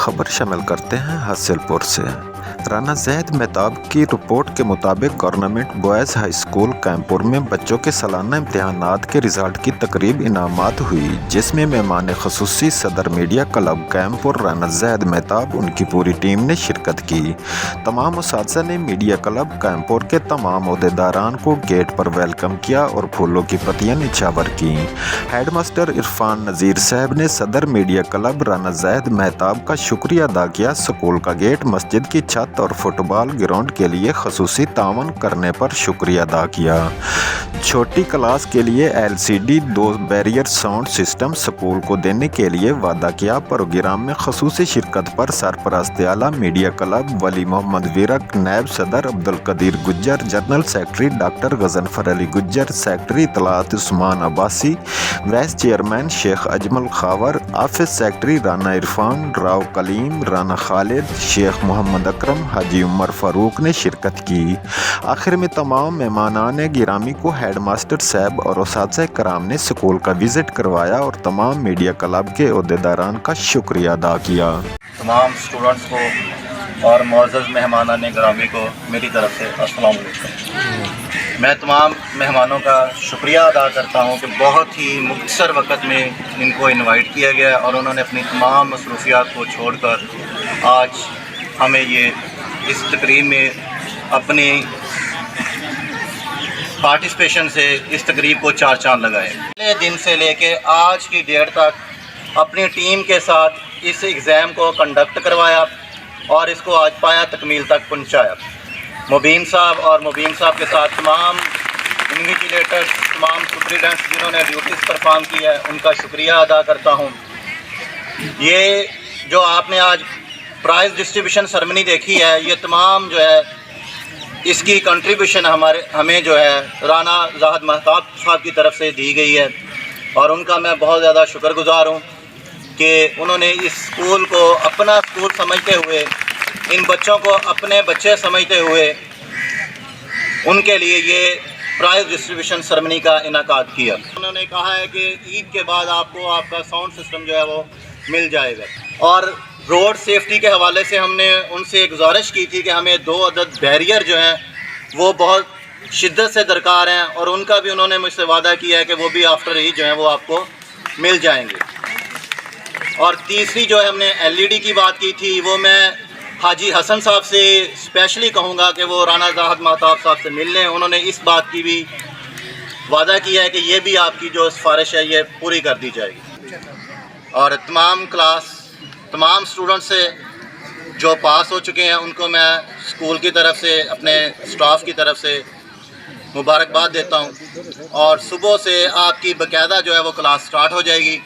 खबर शामिल करते हैं हासिलपुर से। राना ज़ैद मेहताब की रिपोर्ट के मुताबिक गवर्नमेंट बॉयज़ हाई स्कूल कैंपुर में बच्चों के सालाना इम्तिहानात के रिज़ल्ट की तकरीब इनामात हुई, जिसमें मेहमान ख़ुसूसी सदर मीडिया क्लब कैंपुर राना ज़ैद मेहताब उनकी पूरी टीम ने शिरकत की। तमाम उस्ताज़ा ने मीडिया क्लब कैंपुर के तमाम ओहदेदारान को गेट पर वेलकम किया और फूलों की पत्तियां निछावर की। हेडमास्टर इरफान नज़ीर साहब ने सदर मीडिया क्लब राना ज़ैद मेहताब का शुक्रिया अदा किया। स्कूल का गेट, मस्जिद की छत और फुटबॉल ग्राउंड के लिए खसूसी तावन करने पर शुक्रिया अदा किया। छोटी क्लास के लिए LCD 2 barrier sound system school को देने के लिए वादा किया। प्रोग्राम में खसूसी शिरकत पर सरपरस्त आला मीडिया क्लब वली मोहम्मद विरक, नायब सदर Abdul Qadeer Gujjar, general secretary doctor Ghazanfar Ali Gujjar, secretary इतलात Usman Abbasi, vice chairman Sheikh Ajmal Khawar, office secretary Rana Irfan, Rao Kaleem, Rana Khalid, Sheikh Mohammad Akram, Haji Umar Farooq ने शिरकत की। आखिर में तमाम मेहमानान गिरामी को हेडमास्टर साहब और उस्ताद कराम ने स्कूल का विज़िट करवाया और तमाम मीडिया क्लब के ओहदेदारान का शुक्रिया अदा किया। तमाम स्टूडेंट्स को और मुअज़्ज़ज़ मेहमानान गिरामी को मेरी तरफ से अस्सलाम वालेकुम। मैं तमाम मेहमानों का शुक्रिया अदा करता हूं कि बहुत ही मुख्तसर वक़्त में इनको इनवाइट किया गया और उन्होंने अपनी तमाम मसरूफियात को छोड़कर आज हमें ये इस तकरीब में अपनी पार्टिसिपेशन से इस तकरीब को चार चांद लगाए। पहले दिन से लेके आज की डेट तक अपनी टीम के साथ इस एग्ज़ाम को कंडक्ट करवाया और इसको आज पाया तकमील तक पहुँचाया। मुबीन साहब के साथ तमाम इन्विजिलेटर्स, तमाम सुपरिटेंडेंट्स जिन्होंने ड्यूटीज़ परफॉर्म की है, उनका शुक्रिया अदा करता हूँ। ये जो आपने आज प्राइज़ डिस्ट्रीब्यूशन सेरेमनी देखी है, ये तमाम जो है इसकी कंट्रीब्यूशन हमें जो है राना ज़ैद मेहताब साहब की तरफ से दी गई है और उनका मैं बहुत ज़्यादा शुक्रगुज़ार हूँ कि उन्होंने इस स्कूल को अपना स्कूल समझते हुए, इन बच्चों को अपने बच्चे समझते हुए उनके लिए ये प्राइज़ डिस्ट्रीब्यूशन सेरेमनी का इनेकाद किया। उन्होंने कहा है कि ईद के बाद आपको आपका साउंड सिस्टम जो है वो मिल जाएगा और रोड सेफ्टी के हवाले से हमने उनसे गुजारिश की थी कि हमें 2 अदद बैरियर जो हैं वो बहुत शिद्दत से दरकार हैं और उनका भी उन्होंने मुझसे वादा किया है कि वो भी आफ्टर ईद जो है वो आपको मिल जाएंगे। और तीसरी जो है हमने LED की बात की थी, वो मैं हाजी हसन साहब से स्पेशली कहूँगा कि वो राना ज़ैद मेहताब साहब से मिल लें। उन्होंने इस बात की भी वादा किया है कि ये भी आपकी जो सिफारिश है ये पूरी कर दी जाएगी। और तमाम स्टूडेंट से जो पास हो चुके हैं उनको मैं स्कूल की तरफ से, अपने स्टाफ की तरफ से मुबारकबाद देता हूं और सुबह से आपकी बाकायदा जो है वो क्लास स्टार्ट हो जाएगी।